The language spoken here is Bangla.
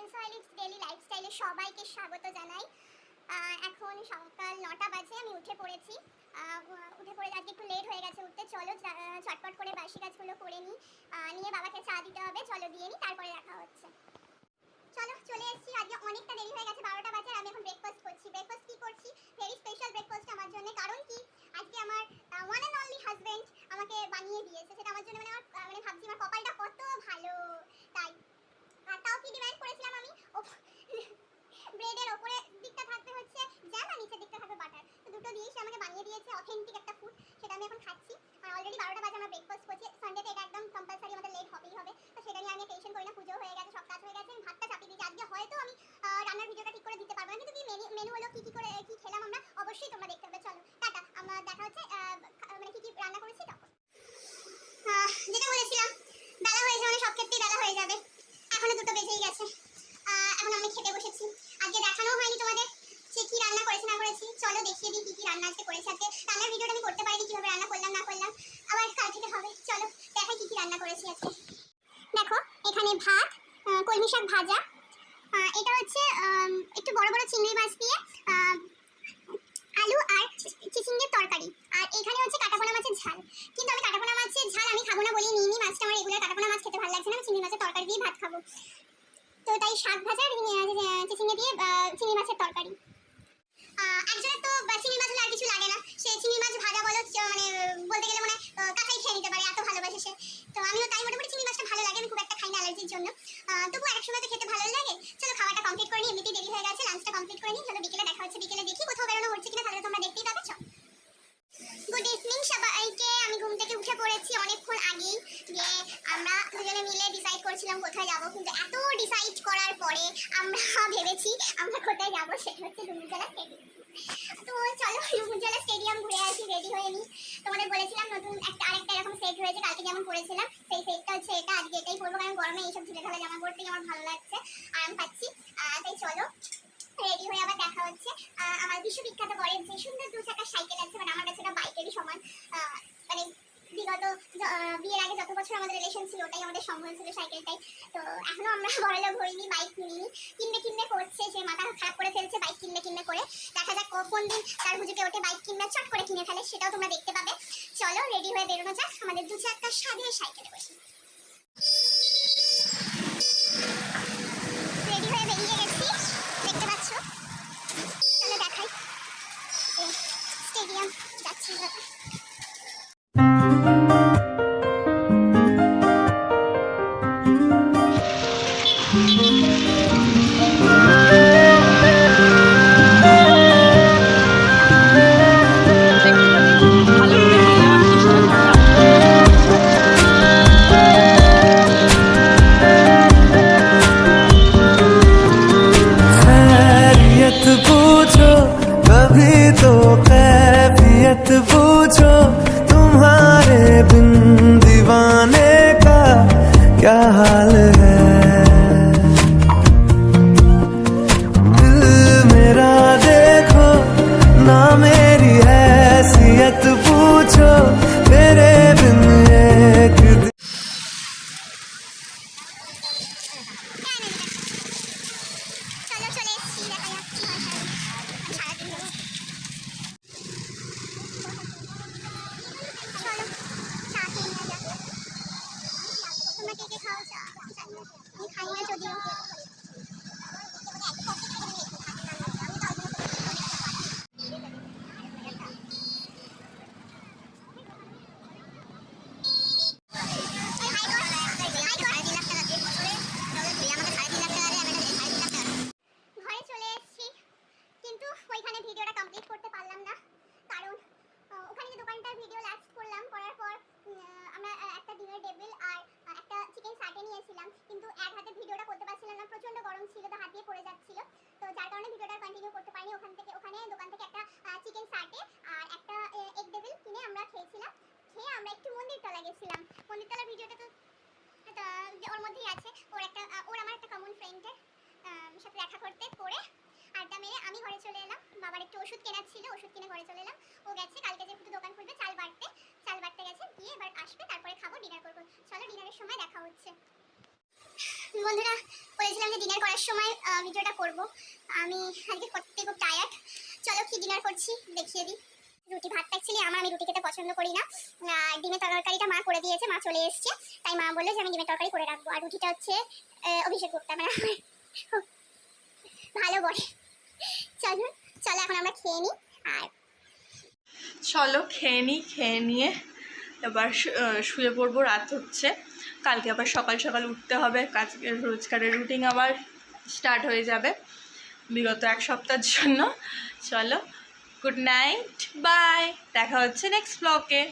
সেন্সুয়ালিক্স ডেইলি লাইফস্টাইলে সবাইকে স্বাগত জানাই। এখন সকাল 9টা বাজে, আমি উঠে পড়েছি। উঠে পড়ে আজকে একটু লেট হয়ে গেছে উঠতে। চলো চটপট করে বাসি কাজগুলো করে নিই, নিয়ে বাবাকে চা দিতে হবে, চলো দিয়ে নিই, তারপরে দেখা হচ্ছে। চলো চলে এসেছি। আজকে অনেকটা দেরি হয়ে গেছে, 12টা বাজে, আমি এখন ব্রেকফাস্ট করছি। ব্রেকফাস্ট কি করছি? ভেরি স্পেশাল ব্রেকফাস্ট আমার জন্য। কারণ কি, আজকে আমার ওয়ান অ্যান্ড অনলি হাজবেন্ড আমাকে বানিয়ে দিয়েছে। সেটা আমার জন্য ভাবছি আমার কপালটা কত ভালো। তাই তাও কি ডিমান্ড করেছিলাম আমি, ব্রেডের ওপরে দিকটা থাকবে হচ্ছে জ্যাম আর নিচের দিকটা থাকবে বাটার। তো দুটো দিয়েই সে আমাকে বানিয়ে দিয়েছে, অথেন্টিক একটা ফুড। সেটা আমি এখন খাচ্ছি। আর অলরেডি 12টা বাজে, আমরা ব্রেকফাস্ট করছি। সানডেতে এটা একদম কম্পালসারি, আমাদের লেট হবেই হবে। তো সেটা নিয়ে আমি টেনশন করি না, পুজো হয়ে গেছে, সব কাজ হয়ে গেছে, আমি ভাতটা চাপিয়ে দিয়েছি। আজকে হয়তো আমি রান্নার ভিডিওটা ঠিক করে দিতে পারবো না, কিন্তু কি মেনু হলো, কি করে কি খেলাম আমরা, অবশ্যই তোমরা দেখতে হবে। চলো টাটা, আমরা দেখা হচ্ছে কি রান্না করেছি তখন। যেটা বলেছিলাম, বেলা হয়ে যাবে, সব ক্ষেত্রেই বেলা হয়ে যাবে। এখনো দুটো বেজেই গেছে। এখন আমি খেতে বসেছি। আজকে দেখানো হয়নি তোমাদের সে কি রান্না করেছি না করেছি। চলো দেখিয়ে দিই কি রান্না আজকে করেছি। আজকে রান্নার ভিডিওটা আমি করতে পারিনি, কিভাবে রান্না করলাম না করলাম, আবার কাল থেকে হবে। চলো দেখাই কি রান্না করেছি আজকে। দেখো, এখানে ভাত, কলমি শাক ভাজা, এটা হচ্ছে একটু বড় বড় চিংড়ি মাছ দিয়ে আলু আর চিচিঙ্গের তরকারি। আর এখানে হচ্ছে কাটাপোনা মাছের ঝাল। কিন্তু আমি কাটাপোনা মাছের ঝাল আমি খাবো না বলেই নিইনি মাছটা। আমার রেগুলার কাটাপোনা মাছ খেতে ভালো লাগছে না, আমি চিংড়ি মাছের তরকারি দিয়ে ভাত খাবো। তো তাই শাক ভাজা আর চিচিঙ্গে দিয়ে চিংড়ি মাছের তরকারি। একজনের তো চিংড়ি মাছ আর কিছু লাগে না, সে চিংড়ি মাছ ভাজা বলো বলতে গেলে মনে হয় কাঁচাই খেয়ে নিতে পারে, এত ভালোবাসে সে। তো আমিও তাই, মোটামুটি চিংড়ি মাছটা ভালো লাগে, আমি খুব একটা খাই না অ্যালার্জির জন্য। তবু এক সময় তো খেতে ভালো লাগে। চলো খাওয়াটা কমপ্লিট করে নিই, এমনিতেই দেরি হয়ে গেছে, লাঞ্চটা কমপ্লিট করে নিই। চলো বিকেলে দেখা হচ্ছে, বিকেলে দেখি কোথাও বেরোনো হচ্ছে কিনা, তাহলে তোমরা দেখতেই পাবে। চল, গুড ইভিনিং সবাইকে। আমি ঘুম থেকে উঠে পড়েছি অনেকক্ষণ আগেই, যে আমরা দুজনে মিলে ডিসাইড করছিলাম কোথায় যাব। কিন্তু এত ডিসাইড করার পরে আমরা ভেবেছি আমরা কোথায় যাব, সেটা হচ্ছে ডুমুরজলা স্টেডিয়াম। তো চলো ডুমুরজলা স্টেডিয়াম ঘুরে আসি, রেডি হয়ে নিই। তোমাদের বলেছিলাম নতুন আরেকটা এরকম সেট হয়েছে, কালকে যেমন পরেছিলাম সেই সেটটা হচ্ছে এটা। আজকে এটাই পরবো, কারণ গরমে এইসব ঢিলে ঢালা জামা পরতেই আমার ভালো লাগছে, আরাম পাচ্ছি। তাই চলো রেডি হয়ে আবার দেখা হচ্ছে। আমার বিশ্ববিখ্যাত বরের যে সুন্দর দু চাকার সাইকেল আছে, মানে আমার কাছে এটা বাইকেরই সমান। মানে বিগত বিয়ের আগে যত বছর আমাদের রিলেশন ছিল, ওটাই আমাদের সম্বন্ধ ছিল, সাইকেলটাই। তো এখনো আমরা বড়লোক হইনি, বাইক কিনিনি, কিনবে করছে, সে মাথা খারাপ করে ফেলছে বাইক কিনবে করে। দেখা যাক কোন দিন তার হুজুকে ওঠে বাইক কিনবে, চট করে কিনে ফেলে, সেটাও তোমরা দেখতে পাবে। চলো রেডি হয়ে বেরোনো যাক, আমাদের দু চাকার স্বাধীন সাইকেলে বসে। রেডি হয়ে বেরিয়ে গেছি, দেখতে পাচ্ছ। চলো দেখাই, স্টেডিয়াম যাচ্ছি। पूछो तुम्हारे बिन दीवाने का क्या हाल है। दिल मेरा देखो ना, मेरी हैसियत पूछो, तेरे बिन एक ভিডিওটা কমপ্লিট করতে পারলাম না, কারণ ওখানে যে দোকানটার ভিডিও লাস্ট করলাম, করার পর আমরা একটা ডিনার টেবিল আর একটা চিকেন সাটে নিয়েছিলাম, কিন্তু এক হাতে ভিডিওটা করতে পারছিলাম না, প্রচন্ড গরম ছিল, তো হাত দিয়ে পড়ে যাচ্ছিল। তো যার কারণে ভিডিওটা কন্টিনিউ করতে পারিনি। ওখানে দোকান থেকে একটা চিকেন সাটে আর একটা এগ টেবিল কিনে আমরা খেয়েছিলাম। খেয়ে আমরা একটু মন্দিরতলা গেছিলাম। মন্দিরতলার ভিডিওটা তো ওর মধ্যেই আছে, ওর আমার একটা কমন ফ্রেন্ডের সাথে দেখা করতে, করে আড্ডা মেরে আমি ঘরে চলে এলাম। বাবার একটু ওষুধ কেনার ছিল, ওষুধ কিনে ঘরে চলে এলাম। ও গেছে কালকে যেহেতু দোকান খুলবে চাল বাড়তে গেছে, গিয়ে এবার আসবে, তারপরে খাবো, ডিনার করবো। চলো ডিনারের সময় দেখা হচ্ছে। বন্ধুরা বলেছিলাম যে ডিনার করার সময় ভিডিওটা করব। আমি আজকে করতে খুব টায়ার্ড। চলো কি ডিনার করছি দেখিয়ে দিই। রুটি ভাতটা অ্যাকচুয়ালি আমি রুটি খেতে পছন্দ করি না। ডিমের তরকারিটা মা করে দিয়েছে, মা চলে এসছে, তাই মা বললো যে আমি ডিমের তরকারি করে রাখবো। আর রুটিটা হচ্ছে অভিষেক গুপ্তা, মানে আমার খুব ভালো বলে। চলো চলো এখন আমরা খেয়ে নিই। আর চলো খেয়ে নিই, খেয়ে নিয়ে এবার শুয়ে পড়বো, রাত হচ্ছে। কালকে আবার সকাল সকাল উঠতে হবে, কাজকে রোজগারের রুটিন আবার স্টার্ট হয়ে যাবে বিগত এক সপ্তাহের জন্য। চলো গুড নাইট, বাই, দেখা হচ্ছে নেক্সট ব্লগে।